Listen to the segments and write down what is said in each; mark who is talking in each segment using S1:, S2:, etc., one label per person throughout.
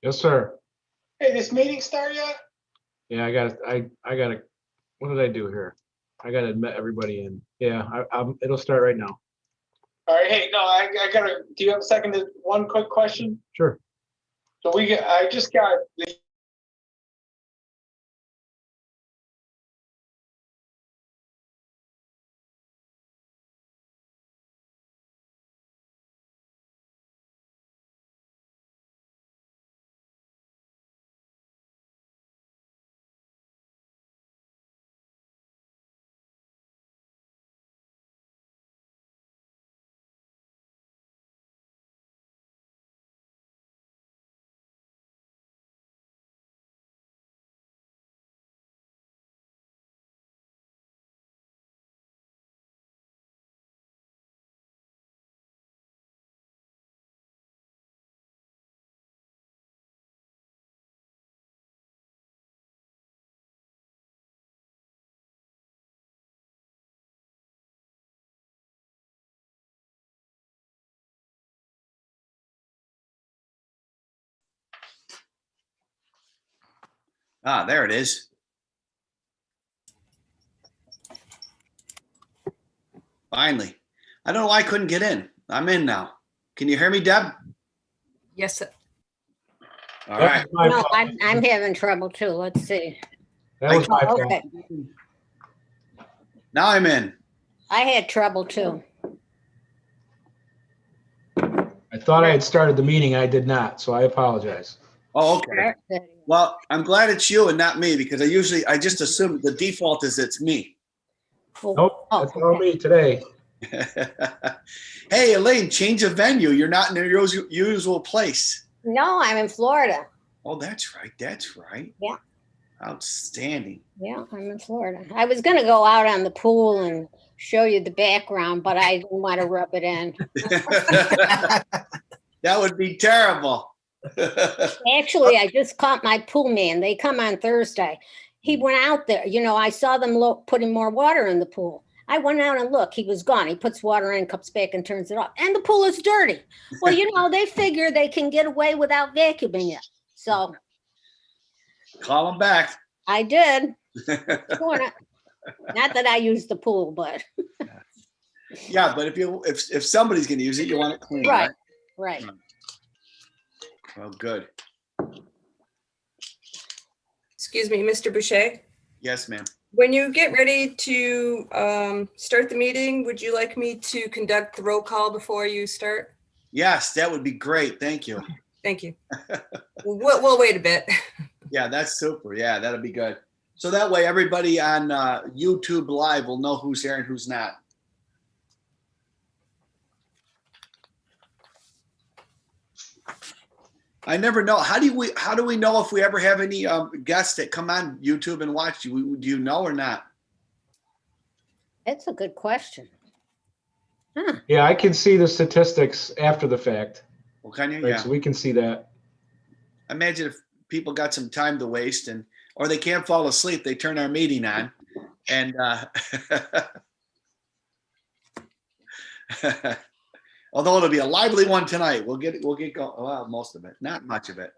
S1: Yes, sir.
S2: Hey, this meeting start yet?
S1: Yeah, I gotta, what did I do here? I gotta admit everybody in. Yeah, it'll start right now.
S2: All right, hey, no, I gotta, do you have a second to, one quick question?
S1: Sure.
S2: So I just got the
S3: Ah, there it is. Finally. I don't know why I couldn't get in. I'm in now. Can you hear me, Deb?
S4: Yes, sir.
S3: All
S1: That
S3: right.
S1: was my
S5: No,
S1: fault.
S5: I'm having trouble too. Let's see.
S1: That was my
S5: Oh,
S1: fault.
S5: okay.
S3: Now I'm in.
S5: I had trouble too.
S1: I thought I had started the meeting. I did not, so I apologize.
S3: Oh, okay.
S5: Start
S3: Well, I'm glad it's you and not me because I just assume the default is it's me.
S5: video.
S1: Nope,
S5: Oh,
S1: that's all
S5: okay.
S1: me today.
S3: Hey, Elaine, change of venue. You're not in your usual place.
S5: No, I'm in Florida.
S3: Oh, that's right. That's right.
S5: Yeah.
S3: Outstanding.
S5: Yeah, I'm in Florida. I was going to go out on the pool and show you the background, but I didn't want to rub it in.
S3: That would be terrible.
S5: Actually, I just caught my pool man. They come on Thursday. He went out there. You know, I saw them putting more water in the pool. I went out and look. He was gone. He puts water in, comes back and turns it off. And the pool is dirty. Well, you know, they figure they can get away without vacuuming it. So
S3: Call him back.
S5: I did. Doing it. Not that I use the pool, but
S3: Yeah, but if somebody's going to use it, you want it clean, right?
S5: right.
S3: Well, good.
S4: Excuse me, Mr. Boucher.
S3: Yes, ma'am.
S4: When you get ready to start the meeting, would you like me to conduct the roll call before you start?
S3: Yes, that would be great. Thank you.
S4: Thank you. We'll wait a bit.
S3: Yeah, that's super. Yeah, that'll be good. So that way everybody on YouTube Live will know who's here and who's not. I never know. How do we know if we ever have any guests that come on YouTube and watch? Do you know or not?
S5: That's a good question. Huh.
S1: Yeah, I can see the statistics after the fact.
S3: Well, can you?
S1: Right,
S3: Yeah.
S1: so we can see that.
S3: Imagine if people got some time to waste or they can't fall asleep, they turn our meeting on and although it'll be a lively one tonight. We'll get going. Well, most of it, not much of it.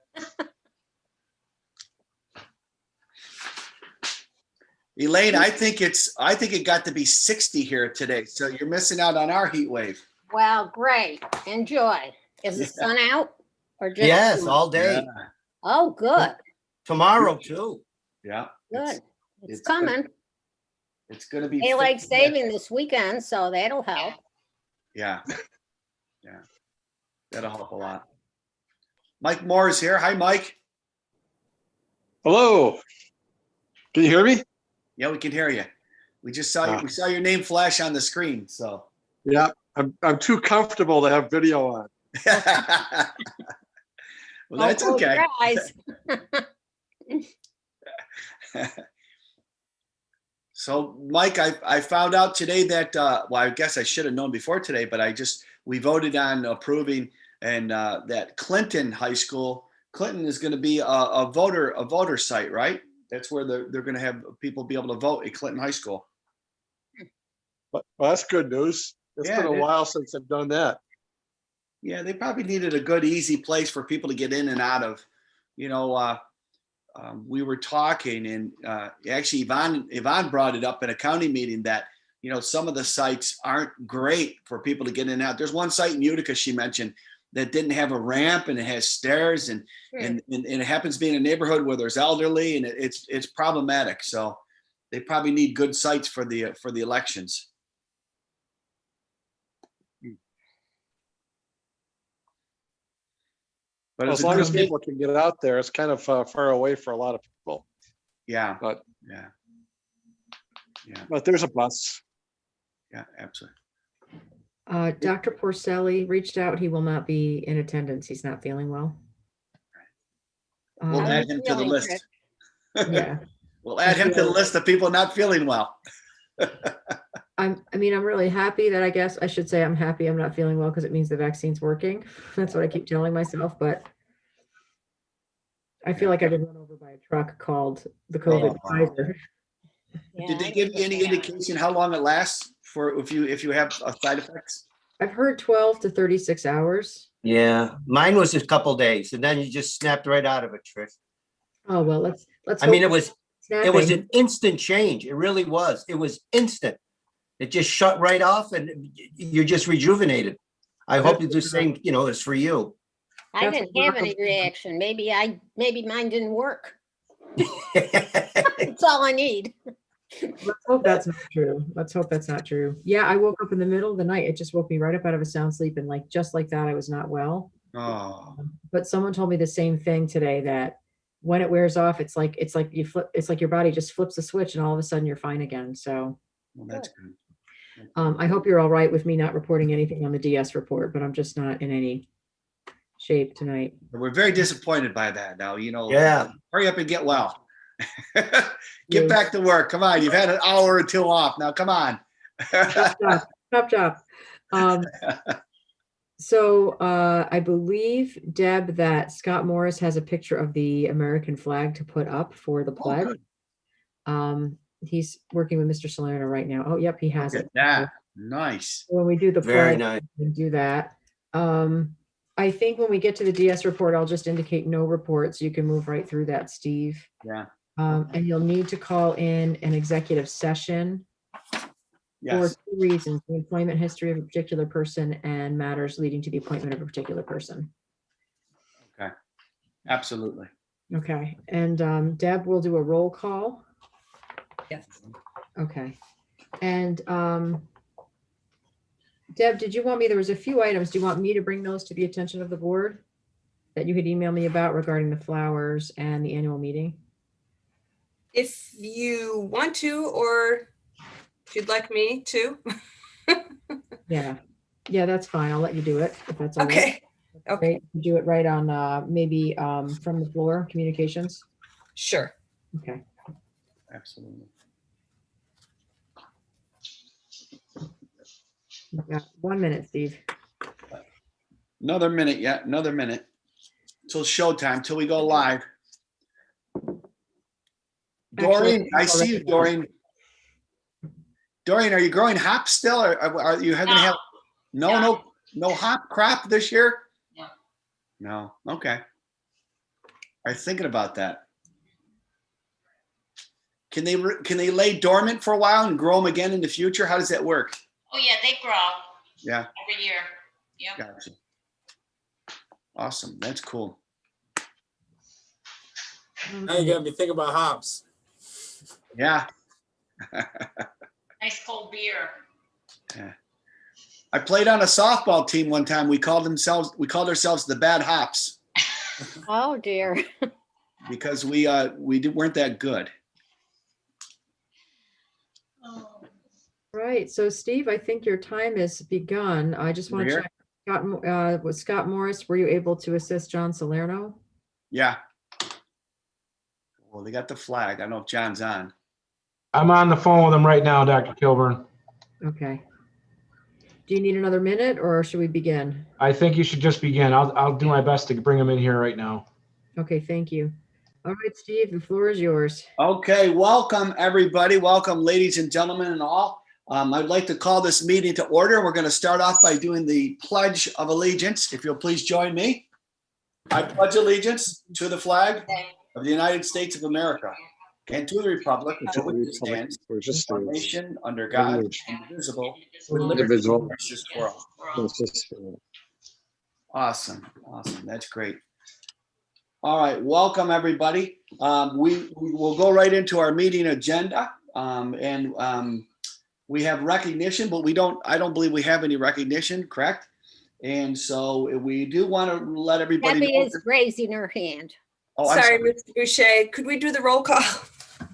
S3: Elaine, I think it got to be 60 here today. So you're missing out on our heat wave.
S5: Well, great. Enjoy. Is the sun out or just?
S6: Yes, all day.
S3: Yeah.
S5: Oh, good.
S6: Tomorrow too.
S3: Yeah.
S5: Good. It's
S3: it's
S5: coming.
S3: It's going to be
S5: Daylight
S3: 50.
S5: saving this weekend, so that'll help.
S3: Yeah. Yeah. That'll help a lot. Mike Moore is here. Hi, Mike.
S7: Hello. Can you hear me?
S3: Yeah, we can hear you. We just saw you. We saw your name flash on the screen. So.
S7: Yeah, I'm too comfortable to have video on.
S3: Well, that's
S5: Don't close
S3: okay.
S5: your eyes.
S3: So, Mike, I found out today that, well, I guess I should have known before today, but we voted on approving and that Clinton High School, Clinton is going to be a voter site, right? That's where they're going to have people be able to vote at Clinton High School.
S7: Well, that's good news. It's
S3: Yeah,
S7: been
S3: it
S7: a
S3: is.
S7: while since I've done that.
S3: Yeah, they probably needed a good, easy place for people to get in and out of you know, we were talking, and actually Yvonne brought it up in a county meeting that, you know, some of the sites aren't great for people to get in and out. There's one site in Utica she mentioned that didn't have a ramp, and it has stairs, and it happens to be in a neighborhood where there's elderly, and it's problematic. So they probably need good sites for the elections. But
S7: As long as people can get out there, it's kind of far away for a lot of people.
S3: Yeah.
S7: But
S3: Yeah.
S7: But there's a bus.
S3: Yeah, absolutely.
S8: Dr. Porcelli reached out. He will not be in attendance. He's not feeling well.
S3: We'll
S5: How
S3: add
S5: you
S3: him to the
S5: feeling,
S3: list.
S5: Chris?
S8: Yeah.
S3: We'll add him to the list of people not feeling well.
S8: I'm really happy that, I guess I should say I'm happy I'm not feeling well, because it means the vaccine's working. That's what I keep telling myself, but I feel like I've been run over by a truck called the COVID Pfizer.
S5: Yeah,
S3: Did they
S5: I
S3: give you any
S5: understand.
S3: indication how long it lasts for if you have side effects?
S8: I've heard 12 to 36 hours.
S6: Yeah, mine was a couple days and then you just snapped right out of it, Trish.
S8: Oh, well, let's
S6: I mean,
S8: hope
S6: it was
S8: snapping.
S6: an instant change. It really was. It was instant. It just shut right off and you're just rejuvenated. I hope it's the same, you know, as for you.
S5: I
S8: That's
S5: didn't have any
S8: remarkable.
S5: reaction. Maybe mine didn't work. That's all I need.
S8: Let's hope that's not true. Let's hope that's not true. Yeah, I woke up in the middle of the night. It just woke me right up out of a sound sleep, and just like that, I was not well.
S3: Oh,
S8: But someone told me the same thing today, that when it wears off, it's like your body just flips the switch, and all of a sudden you're fine again. So
S3: well, that's good.
S8: I hope you're all right with me not reporting anything on the DS report, but I'm just not in any shape tonight.
S3: We're very disappointed by that. Now, you know,
S6: Yeah.
S3: hurry up and get well. Get
S8: Yeah.
S3: back to work. Come on. You've had an hour or two off. Now, come on.
S8: Chop, chop. So I believe, Deb, that Scott Morris has a picture of the American flag to put up for the pledge.
S3: good.
S8: He's working with Mr. Salerno right now. Oh, yep, he has
S3: Look
S8: it.
S3: at that. Nice.
S8: When we do the
S6: Very
S8: pledge,
S6: nice.
S8: we can do that. I think when we get to the DS report, I'll just indicate no reports. You can move right through that, Steve.
S3: Yeah.
S8: And you'll need to call in an executive session for
S3: Yes.
S8: 2 reasons: the employment history of a particular person and matters leading to the appointment of a particular person.
S3: Okay. Absolutely.
S8: Okay, and Deb will do a roll call.
S4: Yes.
S8: Okay, and Deb, did you want me, there was a few items, do you want me to bring those to the attention of the board that you could email me about regarding the flowers and the annual meeting?
S4: If you want to, or if you'd like me to.
S8: Yeah, that's fine. I'll let you do it if that's all right.
S4: Okay, okay,
S8: Okay, do it right on maybe from the floor, communications.
S4: sure.
S8: Okay.
S3: Absolutely.
S8: We've got 1 minute, Steve.
S3: Another minute. Yeah. Another minute. Till showtime, till we go live. Doreen, I see you, Doreen. Doreen, are you growing hops still, or are you going to have no hop crop this year? No. Okay. Are you thinking about that? Can they lay dormant for a while and grow them again in the future? How does that work?
S9: Oh, yeah, they grow
S3: Yeah.
S9: every year. Yep.
S3: Gotcha. Awesome. That's cool.
S10: Now you got me thinking about hops.
S3: Yeah.
S9: Nice cold beer.
S3: Yeah. I played on a softball team one time. We called ourselves the Bad Hops
S5: Oh, dear.
S3: because we weren't that good.
S8: Right, so Steve, I think your time has begun. I just want to
S3: Here.
S8: check, with Scott Morris, were you able to assist John Salerno?
S3: Yeah. Well, they got the flag. I don't know if John's on.
S1: I'm on the phone with him right now, Dr. Kilburn.
S8: Okay. Do you need another minute, or should we begin?
S1: I think you should just begin. I'll do my best to bring him in here right now.
S8: Okay, thank you. All right, Steve, the floor is yours.
S3: Okay, welcome everybody. Welcome, ladies and gentlemen, and all. I'd like to call this meeting to order. We're going to start off by doing the Pledge of Allegiance. If you'll please join me. I pledge allegiance to the flag of the United States of America and to the republic
S7: To
S3: for
S7: the
S3: which it
S7: republic
S3: stands,
S7: for just
S3: one
S7: stands,
S3: nation under
S7: one
S3: God,
S7: nation,
S3: indivisible, with liberty and
S7: indivisible,
S3: justice for all.
S7: justice for all.
S3: Awesome, awesome. That's great. All right, welcome everybody. We will go right into our meeting agenda, and we have recognition, but I don't believe we have any recognition, correct? And so we do want to let everybody
S5: Debbie
S3: know.
S5: is raising her hand.
S3: Oh, I'm
S4: Sorry,
S3: sorry.
S4: Mr. Boucher, could we do the roll call?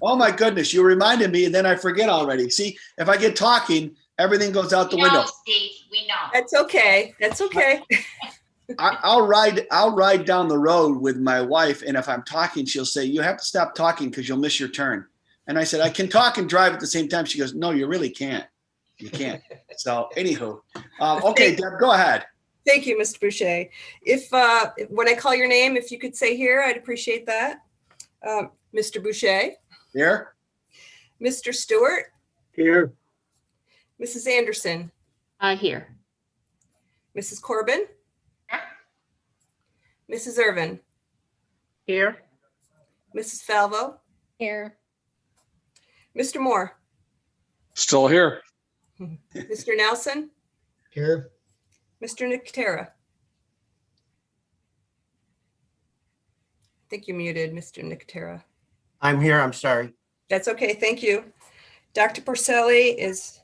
S3: Oh my goodness, you reminded me and then I forget already. See, if I get talking, everything goes out the
S9: We
S3: window.
S9: know, Steve, we know.
S4: That's okay. That's okay.
S3: I'll ride down the road with my wife, and if I'm talking, she'll say, "You have to stop talking because you'll miss your turn." And I said, "I can talk and drive at the same time." She goes, "No, you really can't. You can't." So, anywho, okay, Deb, go ahead.
S4: Thank you, Mr. Boucher. When I call your name, if you could say here, I'd appreciate that. Mr. Boucher,
S3: Here.
S4: Mr. Stewart,
S1: Here.
S4: Mrs. Anderson,
S8: Here.
S4: Mrs. Corbin,
S9: Here.
S4: Mrs. Irvin,
S8: Here.
S4: Mrs. Falvo,
S5: Here,
S4: Mr. Moore,
S7: Still here.
S4: Mr. Nelson,
S1: Here.
S4: Mr. Nicotera. I think you're muted, Mr. Nicotera.
S6: I'm here, I'm sorry.
S4: That's okay, thank you. Dr. Porcelli is,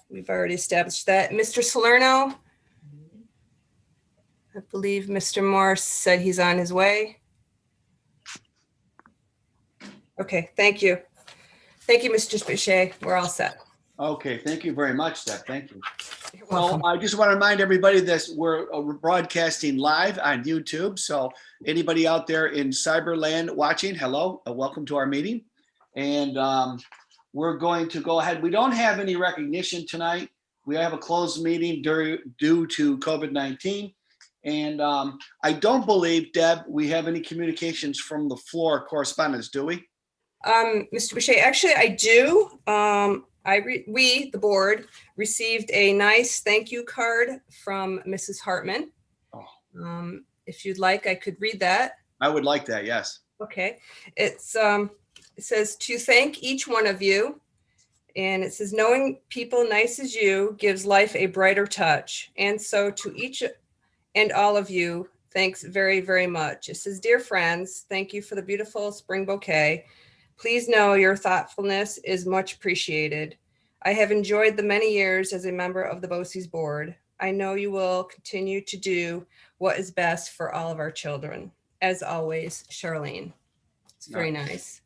S4: we've already established that. Mr. Salerno, I believe Mr. Morse said he's on his way. Okay, thank you. Thank you, Mr. Boucher. We're all set.
S3: Okay, thank you very much, Deb. Thank you.
S4: You're
S3: Well,
S4: welcome.
S3: I just want to remind everybody that we're broadcasting live on YouTube. So anybody out there in Cyberland watching, hello, welcome to our meeting. And we're going to go ahead. We don't have any recognition tonight. We have a closed meeting due to COVID-19. And I don't believe, Deb, we have any communications from the floor correspondence, do we?
S4: Mr. Boucher, actually, I do. We, the board, received a nice thank you card from Mrs. Hartman.
S3: Oh.
S4: If you'd like, I could read that.
S3: I would like that, yes.
S4: Okay. It says to thank each one of you. And it says, knowing people nice as you gives life a brighter touch. And so to each and all of you, thanks very, very much. It says, dear friends, thank you for the beautiful spring bouquet. Please know your thoughtfulness is much appreciated. I have enjoyed the many years as a member of the BOCES board. I know you will continue to do what is best for all of our children. As always, Charlene. It's very nice.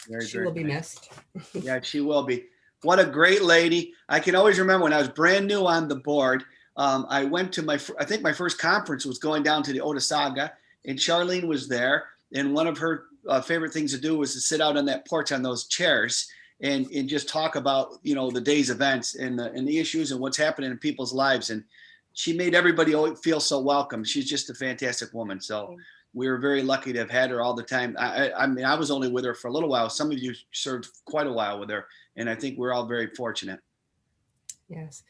S3: Very,
S4: She
S3: very
S4: will be
S3: nice.
S4: missed.
S3: Yeah, she will be. What a great lady. I can always remember when I was brand new on the board, I went to I think my first conference was going down to the Otesaga, and Charlene was there. And one of her favorite things to do was to sit out on that porch on those chairs and just talk about, the day's events and the issues and what's happening in people's lives. And she made everybody feel so welcome. She's just a fantastic woman. So we were very lucky to have had her all the time. I mean, I was only with her for a little while. Some of you served quite a while with her, and I think we're all very fortunate.
S4: Yes.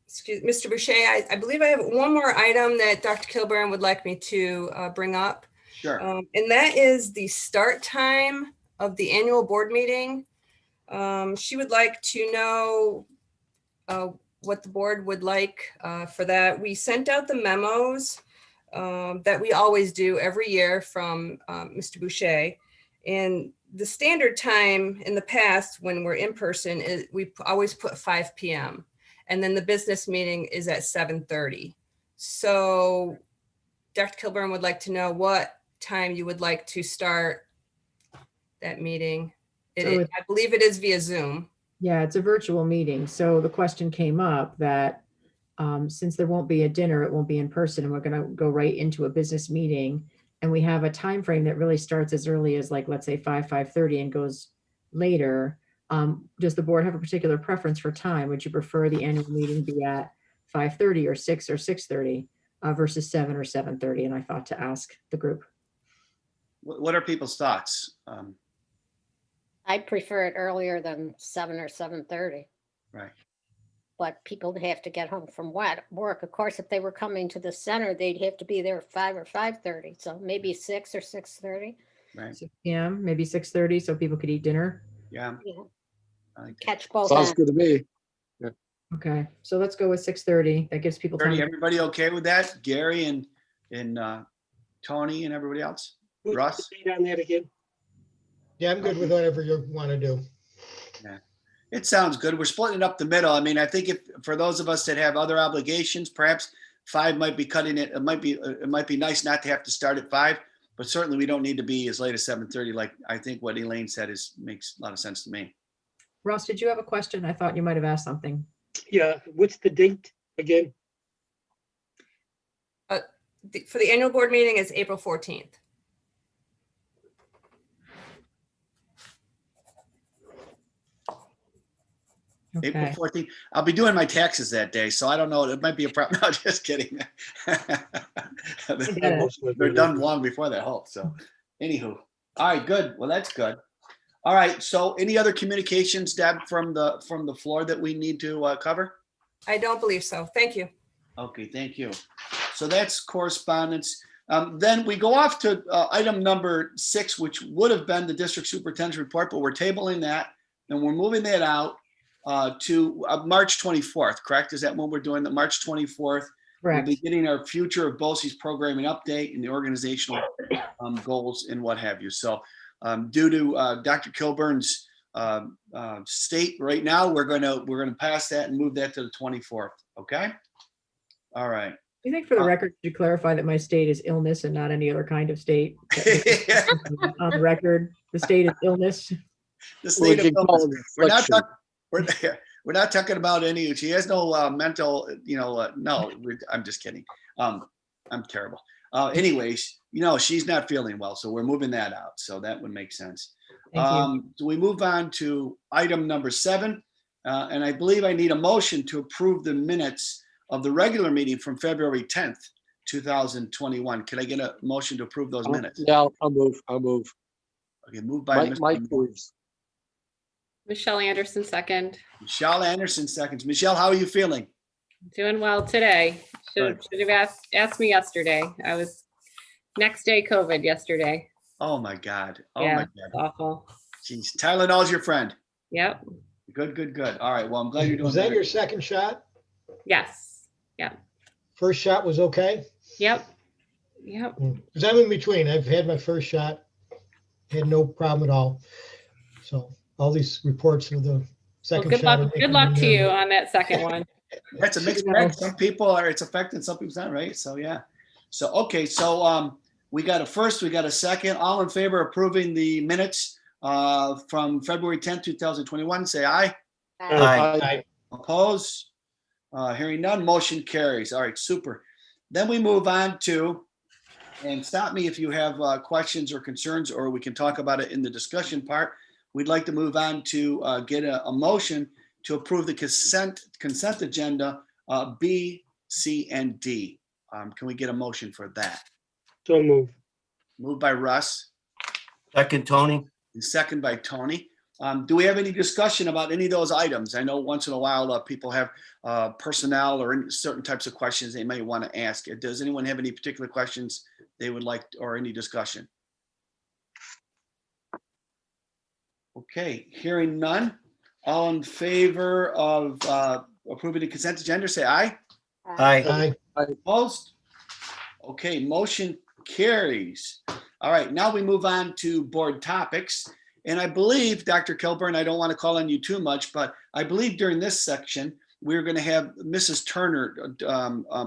S4: Excuse Mr. Boucher, I believe I have one more item that Dr. Kilburn would like me to bring up.
S3: Sure.
S4: And that is the start time of the annual board meeting. She would like to know what the board would like for that. We sent out the memos that we always do every year from Mr. Boucher. And the standard time in the past when we're in person is we always put 5 p.m. and then the business meeting is at 7:30. So Dr. Kilburn would like to know what time you would like to start that meeting. I believe it is via Zoom.
S8: Yeah, it's a virtual meeting. So the question came up that since there won't be a dinner, it won't be in person, and we're going to go right into a business meeting. And we have a time frame that really starts as early as, like, let's say 5:30 and goes later. Does the board have a particular preference for time? Would you prefer the annual meeting be at 5:30 or 6 or 6:30 versus 7 or 7:30? And I thought to ask the group.
S3: What are people's thoughts?
S5: I prefer it earlier than 7 or 7:30.
S3: Right.
S5: but people have to get home from work. Of course, if they were coming to the center, they'd have to be there at 5 or 5:30. So maybe 6 or 6:30.
S3: Right.
S8: 6 p.m., maybe 6:30, so people could eat dinner.
S3: Yeah.
S5: Yeah.
S3: I like that.
S5: Catch both
S7: Sounds
S5: ends.
S7: good to me.
S8: Okay, so let's go with 6:30. That gives people time.
S3: Everybody okay with that? Gary and Tony and everybody else? Russ?
S10: On that again?
S11: Yeah, I'm good with whatever you want to do.
S3: It sounds good. We're splitting it up the middle. I mean, I think if for those of us that have other obligations, perhaps 5 might be cutting it. It might be nice not to have to start at 5, but certainly we don't need to be as late as 7:30. Like I think what Elaine said makes a lot of sense to me.
S8: Ross, did you have a question? I thought you might have asked something.
S10: Yeah, what's the date again?
S4: For the annual board meeting is April 14th.
S3: April
S8: Okay.
S3: 14th. I'll be doing my taxes that day, so I don't know. It might be a problem. No, just kidding. They're done long before that. Hope so. Anywho, all right, good. Well, that's good. All right. So, any other communications, Deb, from the floor that we need to cover?
S4: I don't believe so. Thank you.
S3: Okay, thank you. So that's correspondence. Then we go off to item number 6, which would have been the district superintendent's report, but we're tabling that and we're moving that out to March 24th, correct? Is that when we're doing the March 24th? We'll
S8: Correct.
S3: be getting our future of BOCES programming update and the organizational goals and what have you. So due to Dr. Kilburn's state right now, we're gonna pass that and move that to the 24th. Okay. All right.
S8: I think for the record, to clarify that my state is illness and not any other kind of state. On the record, the state is illness.
S3: The state of
S7: We can call
S3: illness.
S7: it
S3: We're not
S7: affliction.
S3: we're not talking about any. She has no mental. No. I'm just kidding. I'm terrible. Anyways, she's not feeling well, so we're moving that out. So that would make sense.
S8: Thank you.
S3: So we move on to item number 7, and I believe I need a motion to approve the minutes of the regular meeting from February 10th, 2021. Can I get a motion to approve those minutes?
S7: Yeah, I'll move.
S3: Okay, moved by
S7: Mike
S3: Mr.
S7: moves.
S12: Michelle Anderson, second.
S3: Michelle Anderson seconds. Michelle, how are you feeling?
S12: Doing well today. Should have asked me yesterday. I was next day COVID yesterday.
S3: Oh my God. Oh
S12: Yeah,
S3: my
S12: it's
S3: God.
S12: awful.
S3: Jeez, Tylenol's your friend.
S12: Yep.
S3: Good. All right. Well, I'm glad you're doing
S11: Was that
S3: better.
S11: your second shot?
S12: Yes.
S11: First shot was okay?
S12: Yep.
S11: Because I'm in between. I've had my first shot, had no problem at all. So all these reports of the
S12: Well,
S11: second
S12: good
S11: shot.
S12: luck. Good luck to you on that second one.
S3: That's a mixed bag. Some people it's affecting, some people's not, right? So yeah. So okay. So we got a first, we got a second. All in favor of approving the minutes from February 10th, 2021, say aye.
S10: Aye.
S3: Oppose? Hearing none, motion carries. All right, super. Then we move on to, and stop me if you have questions or concerns, or we can talk about it in the discussion part. We'd like to move on to get a motion to approve the consent agenda B, C, and D. Can we get a motion for that?
S10: So move.
S3: Moved by Russ
S6: Second, Tony.
S3: and second by Tony. Do we have any discussion about any of those items? I know once in a while people have personnel or certain types of questions they may want to ask. Does anyone have any particular questions they would like or any discussion? Okay, hearing none. All in favor of approving the consent agenda, say aye.
S6: Aye.
S3: Opposed? Okay, motion carries. All right, now we move on to board topics. And I believe, Dr. Kilburn, I don't want to call on you too much, but I believe during this section, we're going to have Mrs. Turner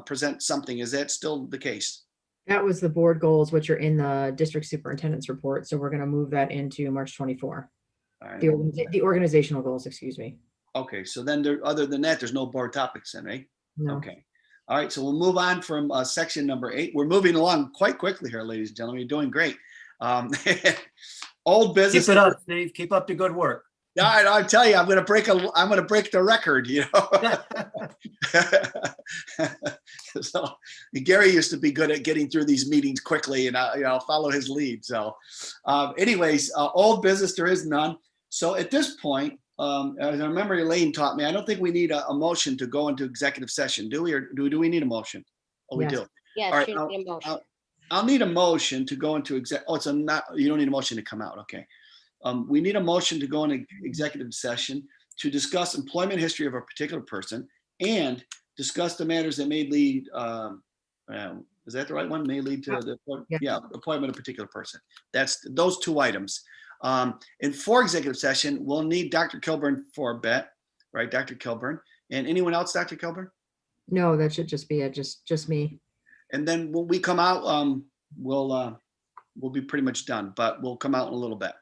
S3: present something. Is that still the case?
S8: That was the board goals, which are in the district superintendent's report. So we're going to move that into March 24.
S3: All right.
S8: The organizational goals, excuse me.
S3: Okay, so then other than that, there's no board topics then, right?
S8: No.
S3: Okay. All right, so we'll move on from section number 8. We're moving along quite quickly here, ladies and gentlemen. You're doing great. Old business.
S6: Keep it up, Steve. Keep up the good work.
S3: Yeah, I tell you, I'm going to break the record, So Gary used to be good at getting through these meetings quickly, and I'll follow his lead. So anyways, old business, there is none. So at this point, as I remember Elaine taught me, I don't think we need a motion to go into executive session, do we? Or do we need a motion? Oh, we
S8: Yes.
S3: do. All
S5: Yes,
S3: right,
S5: you need a motion.
S3: I'll need a motion to go into you don't need a motion to come out, okay. We need a motion to go into executive session to discuss employment history of a particular person and discuss the matters that may lead, is that the right one? May lead to the,
S8: Yeah.
S3: appointment of a particular person. That's those two items. And for executive session, we'll need Dr. Kilburn for a bet, right? Dr. Kilburn. And anyone else, Dr. Kilburn?
S8: No, that should just be it, just me.
S3: And then when we come out, we'll be pretty much done, but we'll come out in a little bit.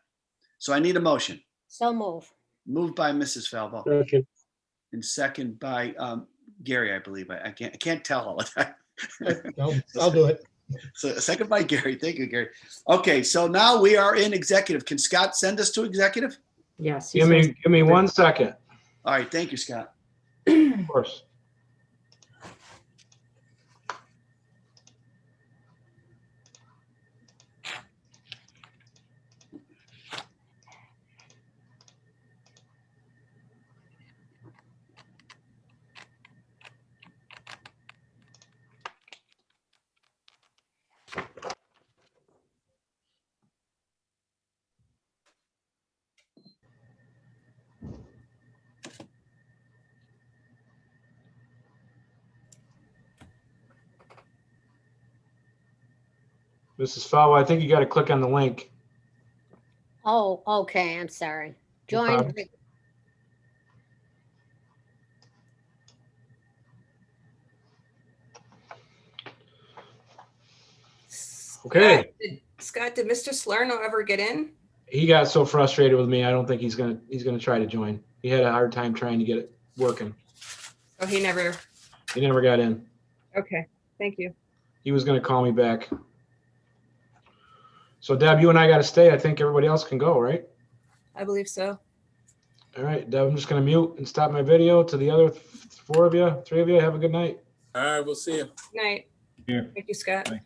S3: So I need a motion.
S5: So move.
S3: Moved by Mrs. Falvo
S10: Second.
S3: and second by Gary, I believe. I can't tell all of that.
S11: I'll do it.
S3: So second by Gary. Thank you, Gary. Okay, so now we are in executive. Can Scott send us to executive?
S8: Yes.
S1: Give me 1 second.
S3: All right, thank you, Scott.
S1: Of course. Mrs. Falvo, I think you got to click on the link.
S5: Oh, okay, I'm sorry.
S1: No
S5: Join.
S1: problem. Okay.
S4: Scott, did Mr. Salerno ever get in?
S1: He got so frustrated with me. I don't think he's gonna try to join. He had a hard time trying to get it working.
S4: Oh, he never.
S1: He never got in.
S4: Okay, thank you.
S1: He was gonna call me back. So Deb, you and I got to stay. I think everybody else can go, right?
S4: I believe so.
S1: All right, Deb, I'm just gonna mute and stop my video. To the other 4 of you, 3 of you, have a good night.
S13: All right, we'll see you.
S4: Good night.
S1: Yeah.
S4: Thank you, Scott.
S1: Bye.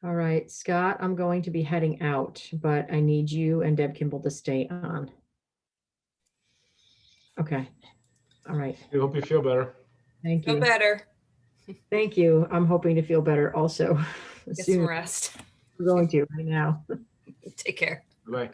S8: All right, Scott, I'm going to be heading out, but I need you and Deb Kimball to stay on. Okay. All right.
S1: We hope you feel better.
S8: Thank
S4: Feel
S8: you.
S4: better.
S8: Thank you. I'm hoping to feel better also.
S4: Get
S8: Soon.
S4: some rest.
S8: We're going to right now.
S4: Take care.
S1: Bye.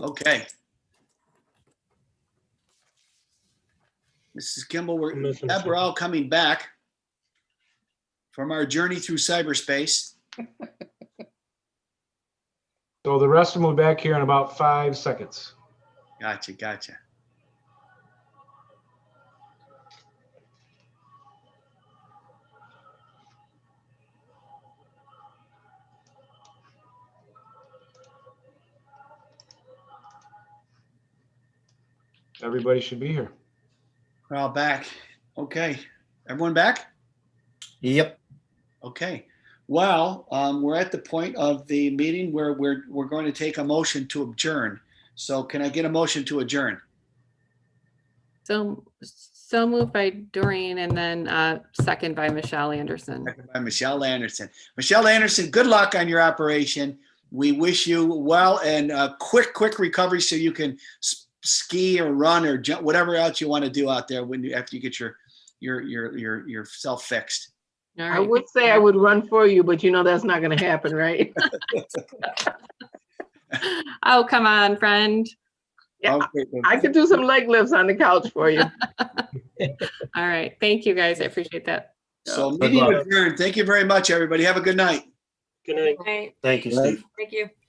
S3: Okay. Mrs. Kimball, we're all coming back from our journey through cyberspace.
S1: So the rest of them will be back here in about 5 seconds.
S3: Gotcha, gotcha.
S1: Everybody should be here.
S3: We're all back. Okay. Everyone back?
S6: Yep.
S3: Okay. Well, we're at the point of the meeting where we're going to take a motion to adjourn. So can I get a motion to adjourn?
S12: So moved by Doreen and then second by Michelle Anderson.
S3: Second by Michelle Anderson. Michelle Anderson, good luck on your operation. We wish you well and a quick recovery so you can ski or run or jump, whatever else you want to do out there after you get yourself fixed.
S12: All
S13: I
S12: right.
S13: would say I would run for you, but you know that's not going to happen, right?
S12: Oh, come on, friend.
S13: Yeah,
S3: Okay.
S13: I could do some leg lifts on the couch for you.
S12: All right. Thank you, guys. I appreciate that.
S3: So
S6: Good
S3: meeting
S6: luck.
S3: adjourned. Thank you very much, everybody. Have a good night.
S10: Good night.
S4: Right.
S6: Thank you, Steve.
S4: Thank you.